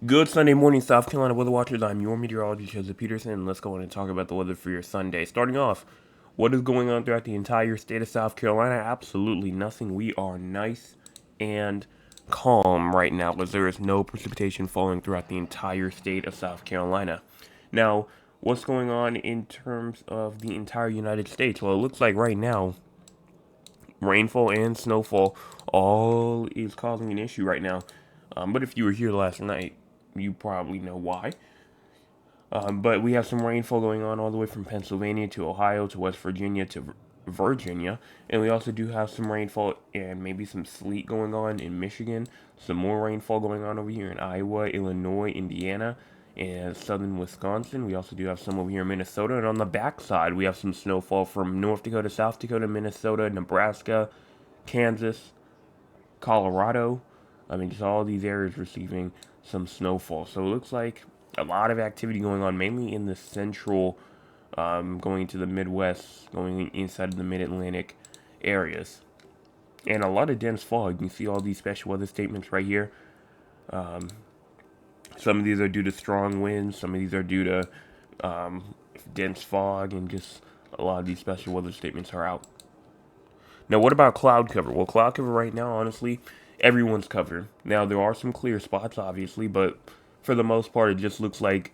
Good Sunday morning, South Carolina weather watchers. I'm your meteorologist, Joseph Peterson, and let's go on and talk about the weather for your Sunday. Starting off, what is going on throughout the entire state of South Carolina? Absolutely nothing. We are nice and calm right now, as there is no precipitation falling throughout the entire state of South Carolina. Now, what's going on in terms of the entire United States? Well, it looks like right now, rainfall and snowfall all is causing an issue right now. But if you were here last night, you probably know why. But we have some rainfall going on all the way from Pennsylvania to Ohio to West Virginia to Virginia. And we also do have some rainfall and maybe some sleet going on in Michigan. Some more rainfall going on over here in Iowa, Illinois, Indiana, and southern Wisconsin. We also do have some over here in Minnesota. And on the backside, we have some snowfall from North Dakota, South Dakota, Minnesota, Nebraska, Kansas, Colorado. I mean, just all these areas receiving some snowfall. So it looks like a lot of activity going on, mainly in the central, going to the Midwest, going inside of the Mid-Atlantic areas. And a lot of dense fog. You can see all these special weather statements right here. Um, some of these are due to strong winds. Some of these are due to dense fog, and just a lot of these special weather statements are out. Now, what about cloud cover? Well, cloud cover right now, honestly, everyone's covered. Now, there are some clear spots, obviously, but for the most part, it just looks like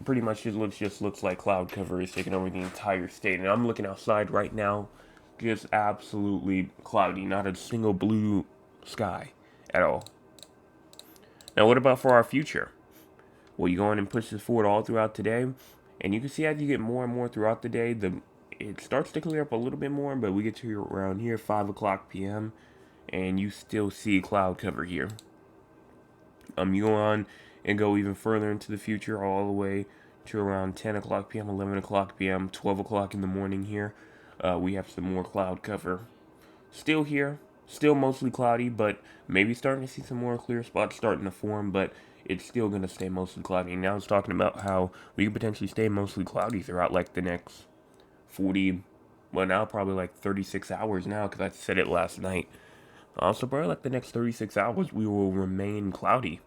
pretty much just looks like cloud cover is taking over the entire state. And I'm looking outside right now, just absolutely cloudy, not a single blue sky at all. Now, what about for our future? Well, you go on and push this forward all throughout today, and you can see as you get more and more throughout the day, it starts to clear up a little bit more, but we get to around here 5 o'clock p.m. and you still see cloud cover here. You go on and go even further into the future, all the way to around 10 o'clock p.m., 11 o'clock p.m., 12 o'clock in the morning here. We have some more cloud cover still here, still mostly cloudy, but maybe starting to see some more clear spots starting to form, but it's still going to stay mostly cloudy. And now it's talking about how we could potentially stay mostly cloudy throughout like the next 40, well, now probably like 36 hours now, because I said it last night. So probably like the next 36 hours we will remain cloudy.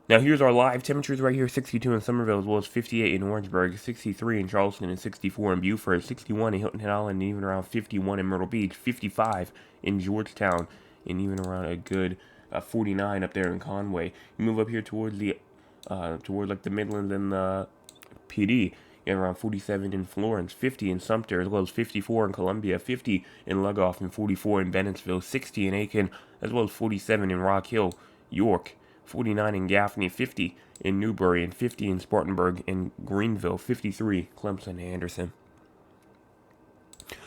Now here's our live temperatures right here: 62 in Somerville, as well as 58 in Orangeburg, 63 in Charleston, and 64 in Beaufort, 61 in Hilton Head Island, and even around 51 in Myrtle Beach, 55 in Georgetown, and even around a good 49 up there in Conway. You move up here towards towards like the Midlands and the PD. You have around 47 in Florence, 50 in Sumter, as well as 54 in Columbia, 50 in Lugoff, and 44 in Bennettsville, 60 in Aiken, as well as 47 in Rock Hill, York, 49 in Gaffney, 50 in Newbury, and 50 in Spartanburg and Greenville, 53 Clemson and Anderson.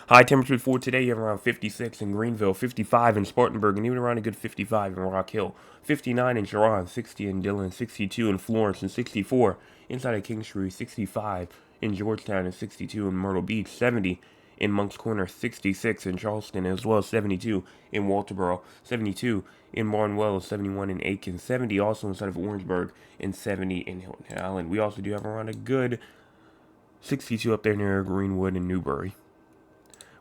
High temperatures for today, you have around 56 in Greenville, 55 in Spartanburg, and even around a good 55 in Rock Hill, 59 in Sharon, 60 in Dillon, 62 in Florence, and 64 inside of Kingstree, 65 in Georgetown, and 62 in Myrtle Beach, 70 in Moncks Corner, 66 in Charleston, as well as 72 in Walterboro, 72 in Barnwell, 71 in Aiken, 70 also inside of Orangeburg, and 70 in Hilton Island. We also do have around a good 62 up there near Greenwood and Newbury.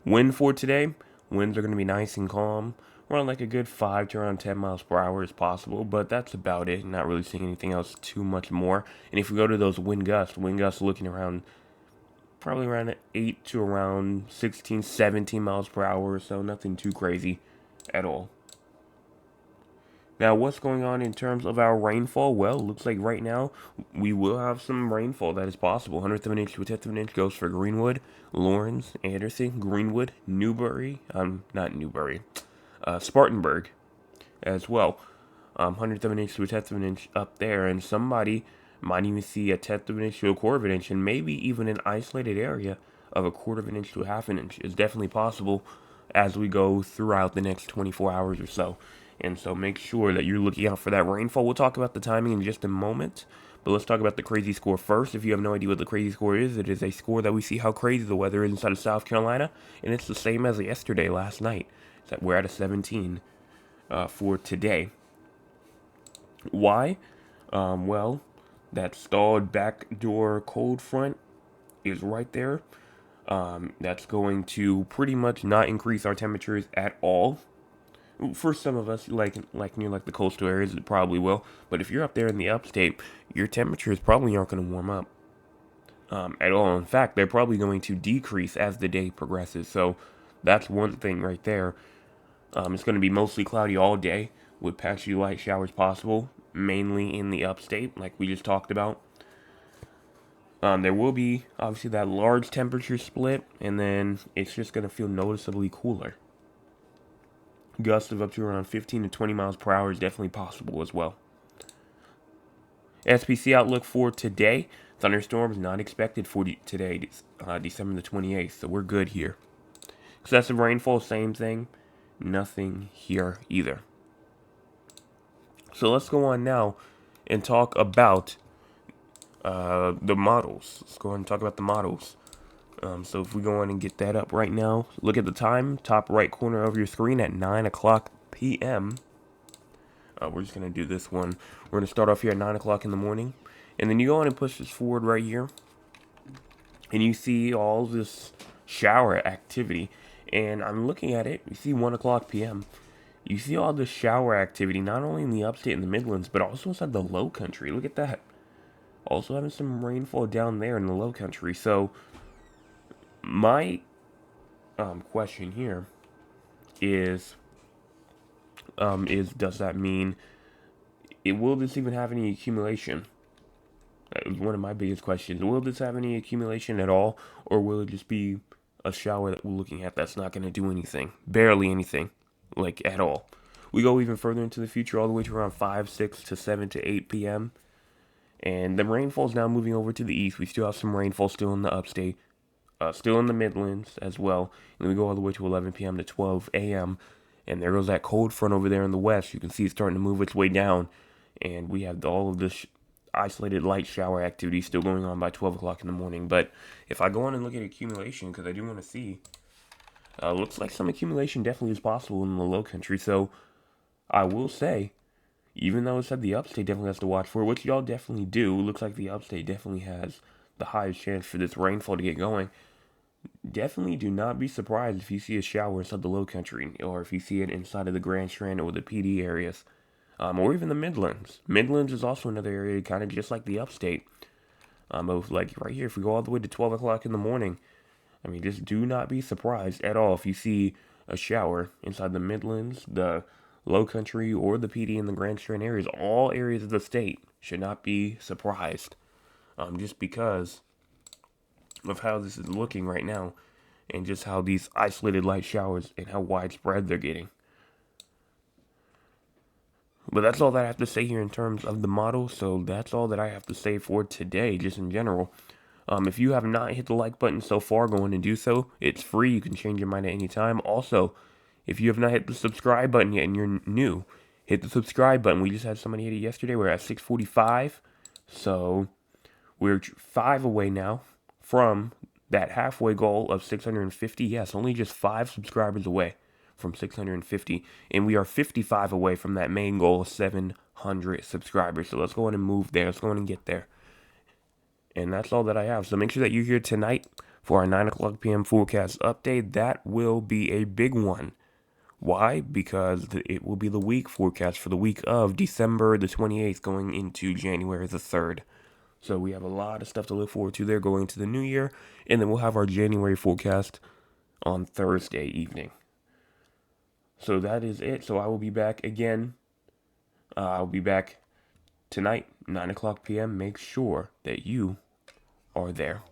Wind for today, winds are going to be nice and calm. Around like a good 5 to around 10 miles per hour is possible, but that's about it. Not really seeing anything else too much more. And if we go to those wind gusts looking around probably around 8 to around 16, 17 miles per hour or so. Nothing too crazy at all. Now, what's going on in terms of our rainfall? Well, looks like right now we will have some rainfall that is possible. 100th of an inch to a tenth of an inch goes for Greenwood, Lawrence, Anderson, Greenwood, Newbury, not Newbury, Spartanburg as well. 100th of an inch to a tenth of an inch up there, and somebody might even see a tenth of an inch to a quarter of an inch, and maybe even an isolated area of a quarter of an inch to a half an inch is definitely possible as we go throughout the next 24 hours or so. And so make sure that you're looking out for that rainfall. We'll talk about the timing in just a moment. But let's talk about the crazy score first. If you have no idea what the crazy score is, it is a score that we see how crazy the weather is inside of South Carolina. And it's the same as yesterday, last night. We're at a 17 for today. Why? Well, that stalled backdoor cold front is right there. That's going to pretty much not increase our temperatures at all. For some of us, like near like the coastal areas, it probably will. But if you're up there in the upstate, your temperatures probably aren't going to warm up at all. In fact, they're probably going to decrease as the day progresses. So that's one thing right there. It's going to be mostly cloudy all day with patchy light showers possible, mainly in the upstate, like we just talked about. There will be obviously that large temperature split, and then it's just going to feel noticeably cooler. Gusts of up to around 15 to 20 miles per hour is definitely possible as well. SPC outlook for today: thunderstorms not expected for today, December the 28th, so we're good here. Excessive rainfall, same thing. Nothing here either. So let's go on now and talk about the models. Let's go on and talk about the models. So if we go on and get that up right now, look at the time, top right corner of your screen at 9 o'clock p.m. We're just going to do this one. We're going to start off here at 9 o'clock in the morning. And then you go on and push this forward right here. And you see all this shower activity. And I'm looking at it. You see 1 o'clock p.m. You see all this shower activity, not only in the upstate and the Midlands, but also inside the low country. Look at that. Also having some rainfall down there in the low country. So my question here is does that mean will this even have any accumulation? That was one of my biggest questions. Will this have any accumulation at all, or will it just be a shower that we're looking at that's not going to do anything, barely anything, like at all? We go even further into the future, all the way to around 5, 6 to 7 to 8 p.m. And the rainfall is now moving over to the east. We still have some rainfall still in the upstate, still in the Midlands as well. And we go all the way to 11 p.m. to 12 a.m. And there goes that cold front over there in the west. You can see it's starting to move its way down. And we have all of this isolated light shower activity still going on by 12 o'clock in the morning. But if I go on and look at accumulation, because I do want to see, looks like some accumulation definitely is possible in the low country. So I will say, even though it said the upstate definitely has to watch for it, which y'all definitely do, it looks like the upstate definitely has the highest chance for this rainfall to get going. Definitely do not be surprised if you see a shower inside the low country, or if you see it inside of the Grand Strand or the PD areas, or even the Midlands. Midlands is also another area kind of just like the upstate. Of like right here, if we go all the way to 12 o'clock in the morning, I mean, just do not be surprised at all if you see a shower inside the Midlands, the low country, or the PD and the Grand Strand areas. All areas of the state should not be surprised, just because of how this is looking right now, and just how these isolated light showers and how widespread they're getting. But that's all that I have to say here in terms of the model. So that's all that I have to say for today, just in general. If you have not hit the like button so far, go on and do so. It's free. You can change your mind at any time. Also, if you have not hit the subscribe button yet and you're new, hit the subscribe button. We just had somebody hit it yesterday. We're at 645. So we're 5 away now from that halfway goal of 650. Yes, only just 5 subscribers away from 650. And we are 55 away from that main goal of 700 subscribers. So let's go on and move there. Let's go on and get there. And that's all that I have. So make sure that you're here tonight for our 9 o'clock p.m. forecast update. That will be a big one. Why? Because it will be the week forecast for the week of December the 28th going into January the 3rd. So we have a lot of stuff to look forward to there going into the new year. And then we'll have our January forecast on Thursday evening. So that is it. So I will be back again. I'll be back tonight, 9 o'clock p.m. Make sure that you are there.